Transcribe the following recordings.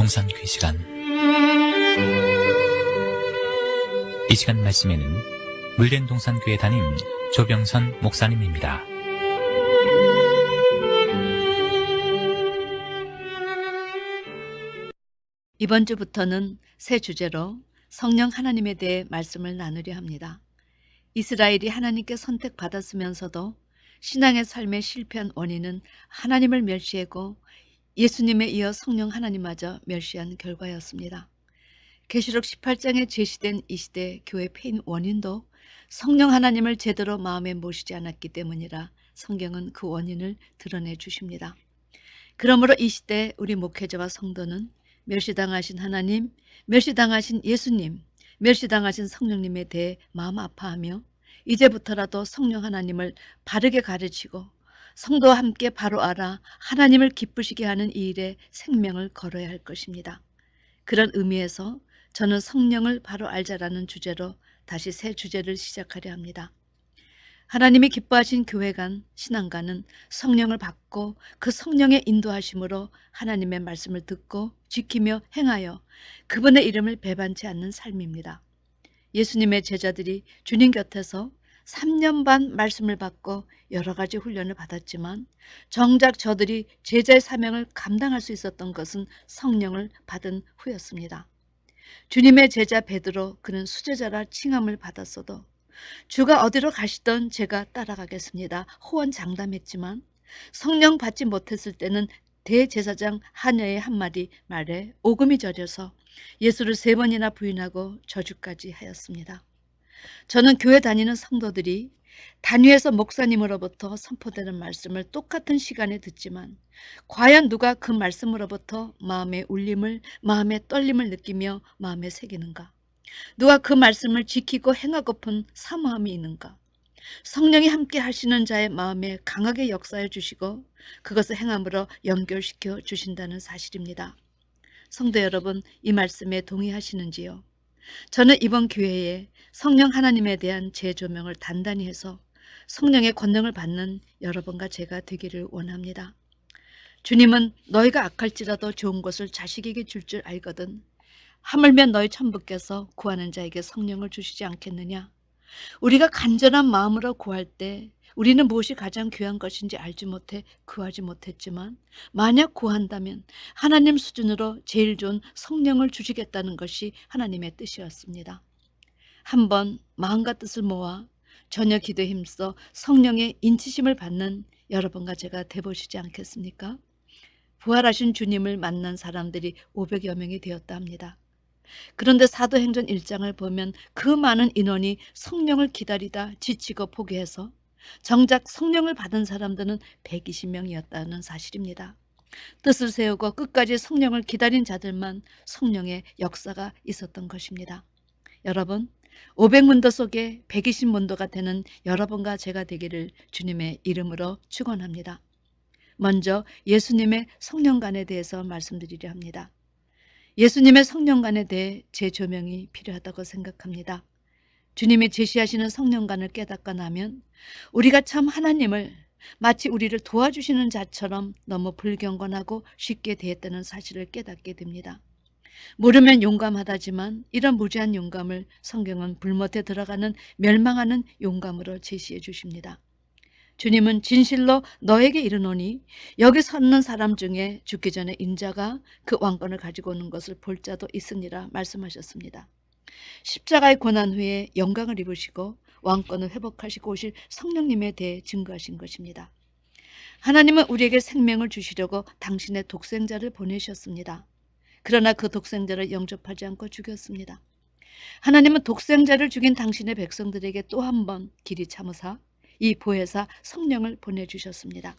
동산교회 시간. 이 시간 말씀에는 물된 동산교회 담임 조병선 목사님입니다. 이번 주부터는 새 주제로 성령 하나님에 대해 말씀을 나누려 합니다. 이스라엘이 하나님께 선택받았으면서도 신앙의 삶에 실패한 원인은 하나님을 멸시하고 예수님에 이어 성령 하나님마저 멸시한 결과였습니다. 계시록 18장에 제시된 이 시대 교회 폐인 원인도 성령 하나님을 제대로 마음에 모시지 않았기 때문이라 성경은 그 원인을 드러내 주십니다. 그러므로 이 시대 우리 목회자와 성도는 멸시당하신 하나님, 멸시당하신 예수님, 멸시당하신 성령님에 대해 마음 아파하며 이제부터라도 성령 하나님을 바르게 가르치고 성도와 함께 바로 알아 하나님을 기쁘시게 하는 이 일에 생명을 걸어야 할 것입니다. 그런 의미에서 저는 성령을 바로 알자라는 주제로 다시 새 주제를 시작하려 합니다. 하나님이 기뻐하신 교회간, 신앙가는 성령을 받고 그 성령의 인도하심으로 하나님의 말씀을 듣고 지키며 행하여 그분의 이름을 배반치 않는 삶입니다. 예수님의 제자들이 주님 곁에서 3년 반 말씀을 받고 여러 가지 훈련을 받았지만 정작 저들이 제자의 사명을 감당할 수 있었던 것은 성령을 받은 후였습니다. 주님의 제자 베드로, 그는 수제자라 칭함을 받았어도 주가 어디로 가시던 제가 따라가겠습니다 호언장담했지만 성령 받지 못했을 때는 대제사장 하녀의 한마디 말에 오금이 저려서 예수를 3번이나 부인하고 저주까지 하였습니다. 저는 교회 다니는 성도들이 단위에서 목사님으로부터 선포되는 말씀을 똑같은 시간에 듣지만 과연 누가 그 말씀으로부터 마음의 울림을, 마음의 떨림을 느끼며 마음에 새기는가? 누가 그 말씀을 지키고 행하고픈 사모함이 있는가? 성령이 함께 하시는 자의 마음에 강하게 역사해 주시고 그것을 행함으로 연결시켜 주신다는 사실입니다. 성도 여러분, 이 말씀에 동의하시는지요? 저는 이번 기회에 성령 하나님에 대한 재조명을 단단히 해서 성령의 권능을 받는 여러분과 제가 되기를 원합니다. 주님은 너희가 악할지라도 좋은 것을 자식에게 줄 줄 알거든 하물며 너희 천부께서 구하는 자에게 성령을 주시지 않겠느냐? 우리가 간절한 마음으로 구할 때 우리는 무엇이 가장 귀한 것인지 알지 못해 구하지 못했지만 만약 구한다면 하나님 수준으로 제일 좋은 성령을 주시겠다는 것이 하나님의 뜻이었습니다. 한번 마음과 뜻을 모아 전혀 기도에 힘써 성령의 인치심을 받는 여러분과 제가 돼보시지 않겠습니까? 부활하신 주님을 만난 사람들이 500여 명이 되었다 합니다. 그런데 사도행전 1장을 보면 그 많은 인원이 성령을 기다리다 지치고 포기해서 정작 성령을 받은 사람들은 120명이었다는 사실입니다. 뜻을 세우고 끝까지 성령을 기다린 자들만 성령의 역사가 있었던 것입니다. 여러분, 500문도 속에 120문도가 되는 여러분과 제가 되기를 주님의 이름으로 축원합니다. 먼저 예수님의 성령관에 대해서 말씀드리려 합니다. 예수님의 성령관에 대해 재조명이 필요하다고 생각합니다. 주님이 제시하시는 성령관을 깨닫고 나면 우리가 참 하나님을 마치 우리를 도와주시는 자처럼 너무 불경건하고 쉽게 대했다는 사실을 깨닫게 됩니다. 모르면 용감하다지만 이런 무지한 용감을 성경은 불못에 들어가는 멸망하는 용감으로 제시해 주십니다. 주님은 진실로 너에게 이르노니 여기 섰는 사람 중에 죽기 전에 인자가 그 왕권을 가지고 오는 것을 볼 자도 있으니라 말씀하셨습니다. 십자가의 고난 후에 영광을 입으시고 왕권을 회복하시고 오실 성령님에 대해 증거하신 것입니다. 하나님은 우리에게 생명을 주시려고 당신의 독생자를 보내셨습니다. 그러나 그 독생자를 영접하지 않고 죽였습니다. 하나님은 독생자를 죽인 당신의 백성들에게 또 한 번 길이 참으사 이 보혜사 성령을 보내주셨습니다.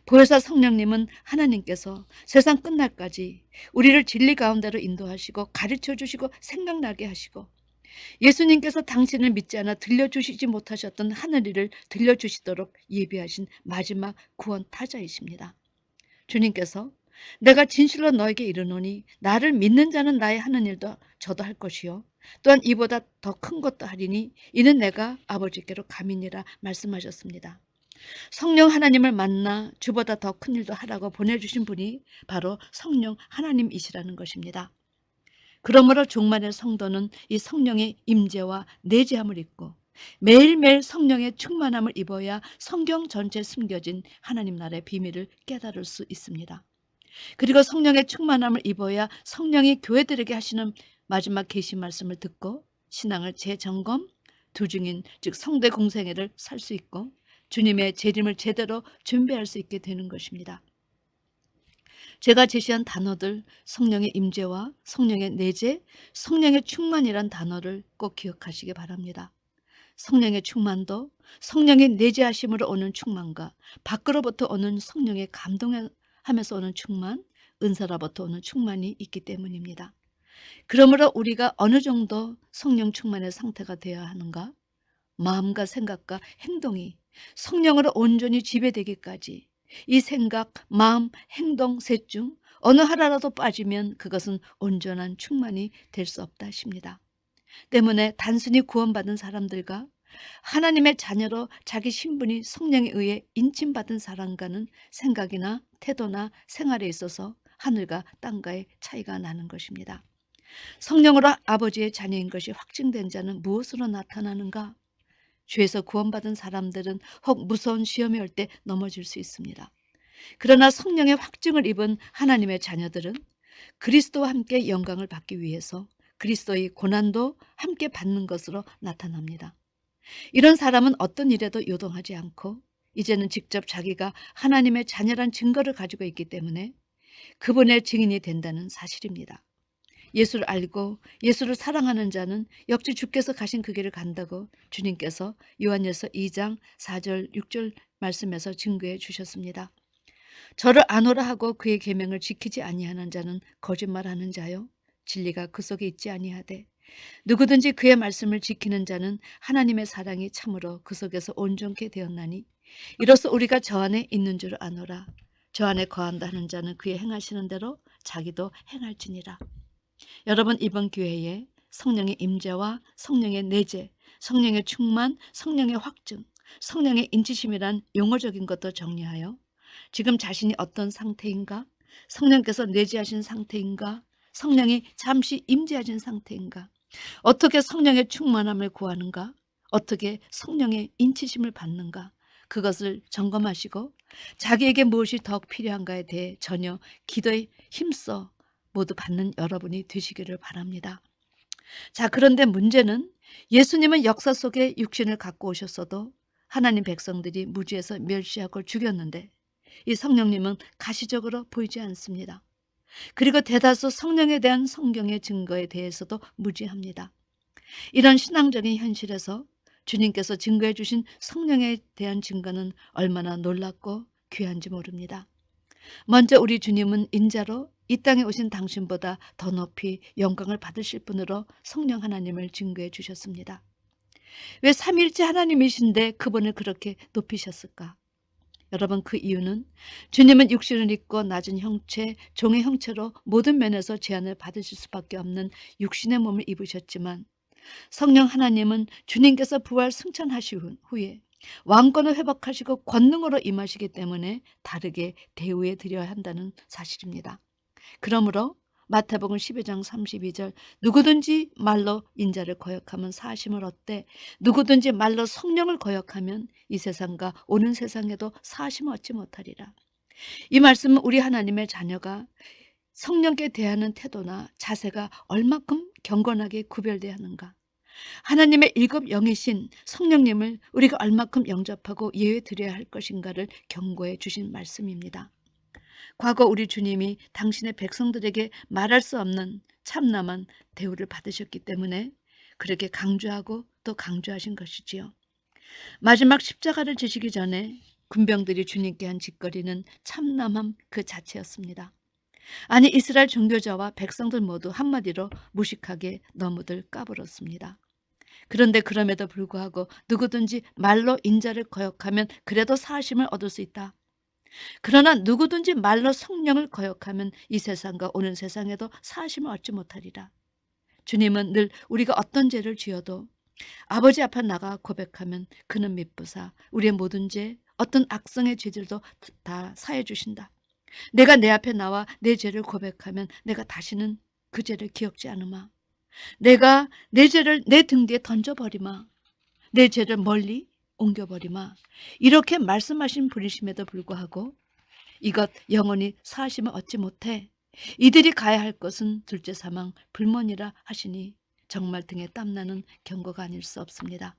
보혜사 성령님은 하나님께서 세상 끝날까지 우리를 진리 가운데로 인도하시고 가르쳐 주시고 생각나게 하시고 예수님께서 당신을 믿지 않아 들려주시지 못하셨던 하늘일을 들려주시도록 예비하신 마지막 구원 타자이십니다. 주님께서 내가 진실로 너에게 이르노니 나를 믿는 자는 나의 하는 일도 저도 할 것이요 또한 이보다 더 큰 것도 하리니 이는 내가 아버지께로 감이니라 말씀하셨습니다. 성령 하나님을 만나 주보다 더 큰 일도 하라고 보내주신 분이 바로 성령 하나님이시라는 것입니다. 그러므로 종말의 성도는 이 성령의 임재와 내재함을 입고 매일매일 성령의 충만함을 입어야 성경 전체에 숨겨진 하나님 나라의 비밀을 깨달을 수 있습니다. 그리고 성령의 충만함을 입어야 성령이 교회들에게 하시는 마지막 계시 말씀을 듣고 신앙을 재점검, 두중인 즉 성대 공생애를 살 수 있고 주님의 재림을 제대로 준비할 수 있게 되는 것입니다. 제가 제시한 단어들 성령의 임재와 성령의 내재, 성령의 충만이란 단어를 꼭 기억하시기 바랍니다. 성령의 충만도 성령의 내재하심으로 오는 충만과 밖으로부터 오는 성령의 감동하면서 오는 충만, 은사로부터 오는 충만이 있기 때문입니다. 그러므로 우리가 어느 정도 성령 충만의 상태가 되어야 하는가? 마음과 생각과 행동이 성령으로 온전히 지배되기까지 이 생각, 마음, 행동 셋 중 어느 하나라도 빠지면 그것은 온전한 충만이 될 수 없다 싶니다. 때문에 단순히 구원받은 사람들과 하나님의 자녀로 자기 신분이 성령에 의해 인침받은 사람과는 생각이나 태도나 생활에 있어서 하늘과 땅과의 차이가 나는 것입니다. 성령으로 아버지의 자녀인 것이 확증된 자는 무엇으로 나타나는가? 죄에서 구원받은 사람들은 혹 무서운 시험이 올 때 넘어질 수 있습니다. 그러나 성령의 확증을 입은 하나님의 자녀들은 그리스도와 함께 영광을 받기 위해서 그리스도의 고난도 함께 받는 것으로 나타납니다. 이런 사람은 어떤 일에도 요동하지 않고 이제는 직접 자기가 하나님의 자녀란 증거를 가지고 있기 때문에 그분의 증인이 된다는 사실입니다. 예수를 알고 예수를 사랑하는 자는 역시 주께서 가신 그 길을 간다고 주님께서 요한일서 2장 4절 6절 말씀에서 증거해 주셨습니다. 저를 아노라 하고 그의 계명을 지키지 아니하는 자는 거짓말하는 자요 진리가 그 속에 있지 아니하되 누구든지 그의 말씀을 지키는 자는 하나님의 사랑이 참으로 그 속에서 온전케 되었나니 이로써 우리가 저 안에 있는 줄 아노라. 저 안에 거한다 하는 자는 그의 행하시는 대로 자기도 행할지니라. 여러분, 이번 기회에 성령의 임재와 성령의 내재, 성령의 충만, 성령의 확증, 성령의 인치심이란 용어적인 것도 정리하여 지금 자신이 어떤 상태인가, 성령께서 내재하신 상태인가, 성령이 잠시 임재하신 상태인가, 어떻게 성령의 충만함을 구하는가, 어떻게 성령의 인치심을 받는가, 그것을 점검하시고 자기에게 무엇이 더 필요한가에 대해 전혀 기도에 힘써 모두 받는 여러분이 되시기를 바랍니다. 자, 그런데 문제는 예수님은 역사 속에 육신을 갖고 오셨어도 하나님 백성들이 무지에서 멸시하고 죽였는데 이 성령님은 가시적으로 보이지 않습니다. 그리고 대다수 성령에 대한 성경의 증거에 대해서도 무지합니다. 이런 신앙적인 현실에서 주님께서 증거해 주신 성령에 대한 증거는 얼마나 놀랍고 귀한지 모릅니다. 먼저 우리 주님은 인자로 이 땅에 오신 당신보다 더 높이 영광을 받으실 분으로 성령 하나님을 증거해 주셨습니다. 왜 삼위일체 하나님이신데 그분을 그렇게 높이셨을까? 여러분, 그 이유는 주님은 육신을 입고 낮은 형체, 종의 형체로 모든 면에서 제한을 받으실 수밖에 없는 육신의 몸을 입으셨지만 성령 하나님은 주님께서 부활 승천하신 후에 왕권을 회복하시고 권능으로 임하시기 때문에 다르게 대우해 드려야 한다는 사실입니다. 그러므로 마태복음 12장 32절 누구든지 말로 인자를 거역하면 사심을 얻되 누구든지 말로 성령을 거역하면 이 세상과 오는 세상에도 사심을 얻지 못하리라. 이 말씀은 우리 하나님의 자녀가 성령께 대하는 태도나 자세가 얼마큼 경건하게 구별돼야 하는가, 하나님의 일곱 영이신 성령님을 우리가 얼마큼 영접하고 예외 드려야 할 것인가를 경고해 주신 말씀입니다. 과거 우리 주님이 당신의 백성들에게 말할 수 없는 참남한 대우를 받으셨기 때문에 그렇게 강조하고 또 강조하신 것이지요. 마지막 십자가를 지시기 전에 군병들이 주님께 한 짓거리는 참남함 그 자체였습니다. 아니, 이스라엘 종교자와 백성들 모두 한마디로 무식하게 너무들 까불었습니다. 그런데 그럼에도 불구하고 누구든지 말로 인자를 거역하면 그래도 사하심을 얻을 수 있다. 그러나 누구든지 말로 성령을 거역하면 이 세상과 오는 세상에도 사하심을 얻지 못하리라. 주님은 늘 우리가 어떤 죄를 지어도 아버지 앞에 나가 고백하면 그는 미쁘사 우리의 모든 죄, 어떤 악성의 죄질도 다 사해 주신다. 내가 내 앞에 나와 내 죄를 고백하면 내가 다시는 그 죄를 기억지 않으마. 내가 내 죄를 내 등 뒤에 던져버리마. 내 죄를 멀리 옮겨버리마. 이렇게 말씀하신 분이심에도 불구하고 이것 영원히 사하심을 얻지 못해 이들이 가야 할 것은 둘째 사망 불문이라 하시니 정말 등에 땀나는 경고가 아닐 수 없습니다.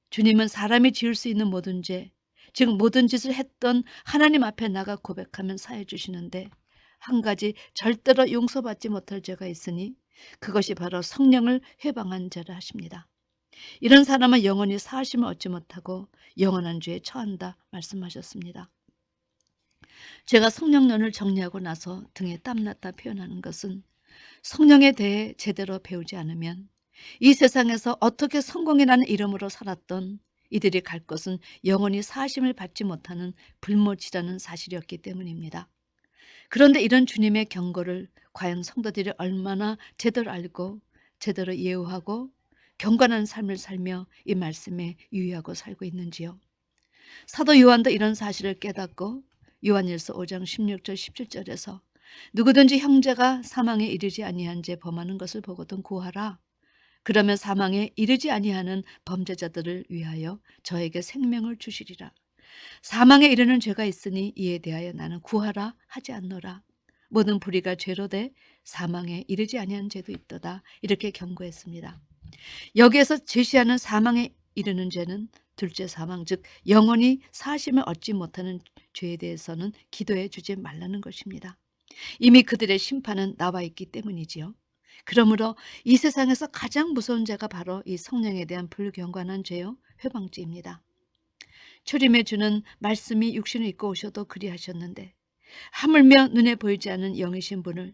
주님은 사람이 지을 수 있는 모든 죄, 즉 모든 짓을 했던 하나님 앞에 나가 고백하면 사해 주시는데 한 가지 절대로 용서받지 못할 죄가 있으니 그것이 바로 성령을 회방한 죄라 하십니다. 이런 사람은 영원히 사하심을 얻지 못하고 영원한 죄에 처한다 말씀하셨습니다. 제가 성령론을 정리하고 나서 등에 땀났다 표현하는 것은 성령에 대해 제대로 배우지 않으면 이 세상에서 어떻게 성공이라는 이름으로 살았던 이들이 갈 곳은 영원히 사하심을 받지 못하는 불못이라는 사실이었기 때문입니다. 그런데 이런 주님의 경고를 과연 성도들이 얼마나 제대로 알고 제대로 예우하고 경건한 삶을 살며 이 말씀에 유의하고 살고 있는지요. 사도 요한도 이런 사실을 깨닫고 요한일서 5장 16절 17절에서 누구든지 형제가 사망에 이르지 아니한 죄 범하는 것을 보거든 구하라. 그러면 사망에 이르지 아니하는 범죄자들을 위하여 저에게 생명을 주시리라. 사망에 이르는 죄가 있으니 이에 대하여 나는 구하라 하지 않노라. 모든 불의가 죄로 돼 사망에 이르지 아니한 죄도 있도다. 이렇게 경고했습니다. 여기에서 제시하는 사망에 이르는 죄는 둘째 사망, 즉 영원히 사하심을 얻지 못하는 죄에 대해서는 기도해 주지 말라는 것입니다. 이미 그들의 심판은 나와 있기 때문이지요. 그러므로 이 세상에서 가장 무서운 죄가 바로 이 성령에 대한 불경건한 죄요, 회방죄입니다. 초림해 주는 말씀이 육신을 입고 오셔도 그리하셨는데 하물며 눈에 보이지 않는 영이신 분을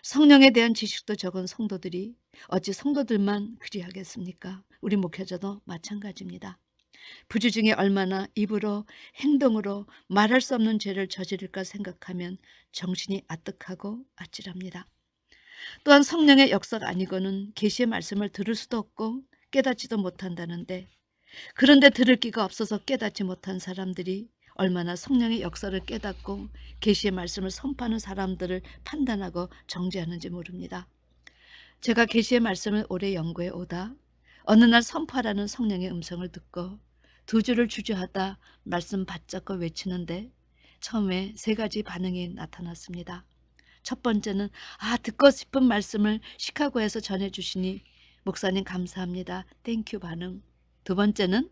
성령에 대한 지식도 적은 성도들이 어찌 성도들만 그리하겠습니까? 우리 목회자도 마찬가지입니다. 부주 중에 얼마나 입으로 행동으로 말할 수 없는 죄를 저지를까 생각하면 정신이 아득하고 아찔합니다. 또한 성령의 역사가 아니고는 계시의 말씀을 들을 수도 없고 깨닫지도 못한다는데 그런데 들을 기가 없어서 깨닫지 못한 사람들이 얼마나 성령의 역사를 깨닫고 계시의 말씀을 선포하는 사람들을 판단하고 정죄하는지 모릅니다. 제가 계시의 말씀을 오래 연구해 오다 어느 날 선포하라는 성령의 음성을 듣고 두 줄을 주저하다 말씀 바짝고 외치는데 처음에 세 가지 반응이 나타났습니다. 첫 번째는 듣고 싶은 말씀을 시카고에서 전해주시니 목사님 감사합니다. 땡큐 반응. 두 번째는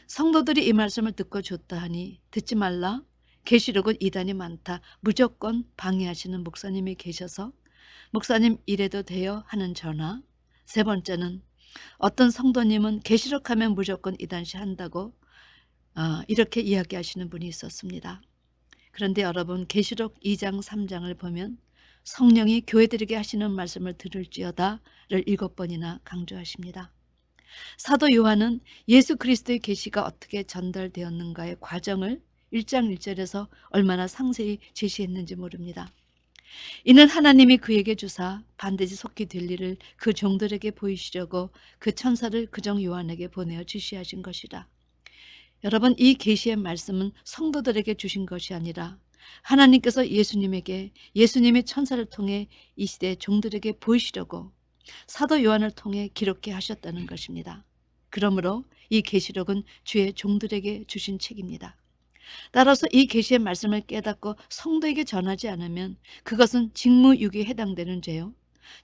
성도들이 이 말씀을 듣고 좋다 하니 듣지 말라. 계시록은 이단이 많다. 무조건 방해하시는 목사님이 계셔서 목사님 이래도 돼요 하는 전화. 세 번째는 어떤 성도님은 계시록하면 무조건 이단시 한다고 이렇게 이야기하시는 분이 있었습니다. 그런데 여러분 계시록 2장 3장을 보면 성령이 교회들에게 하시는 말씀을 들을지어다를 7번이나 강조하십니다. 사도 요한은 예수 그리스도의 계시가 어떻게 전달되었는가의 과정을 1장 1절에서 얼마나 상세히 제시했는지 모릅니다. 이는 하나님이 그에게 주사 반드시 속히 될 일을 그 종들에게 보이시려고 그 천사를 그종 요한에게 보내어 지시하신 것이라. 여러분 이 계시의 말씀은 성도들에게 주신 것이 아니라 하나님께서 예수님에게 예수님의 천사를 통해 이 시대 종들에게 보이시려고 사도 요한을 통해 기록해 하셨다는 것입니다. 그러므로 이 계시록은 주의 종들에게 주신 책입니다. 따라서 이 계시의 말씀을 깨닫고 성도에게 전하지 않으면 그것은 직무유기에 해당되는 죄요.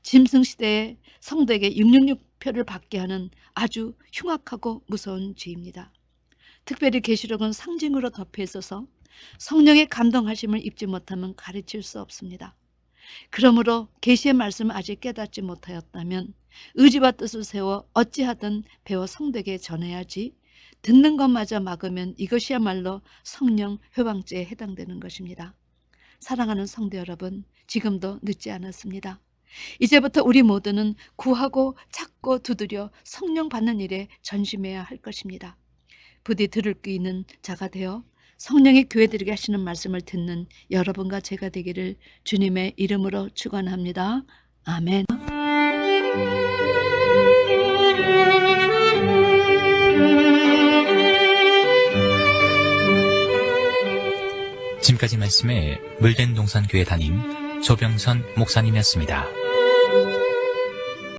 짐승시대에 성도에게 666표를 받게 하는 아주 흉악하고 무서운 죄입니다. 특별히 계시록은 상징으로 덮여 있어서 성령의 감동하심을 입지 못하면 가르칠 수 없습니다. 그러므로 계시의 말씀을 아직 깨닫지 못하였다면 의지와 뜻을 세워 어찌하든 배워 성도에게 전해야지 듣는 것마저 막으면 이것이야말로 성령 회방죄에 해당되는 것입니다. 사랑하는 성도 여러분, 지금도 늦지 않았습니다. 이제부터 우리 모두는 구하고 찾고 두드려 성령 받는 일에 전심해야 할 것입니다. 부디 들을 귀 있는 자가 되어 성령이 교회들에게 하시는 말씀을 듣는 여러분과 제가 되기를 주님의 이름으로 축원합니다. 아멘. 지금까지 말씀에 물된 동산교회 담임 조병선 목사님이었습니다.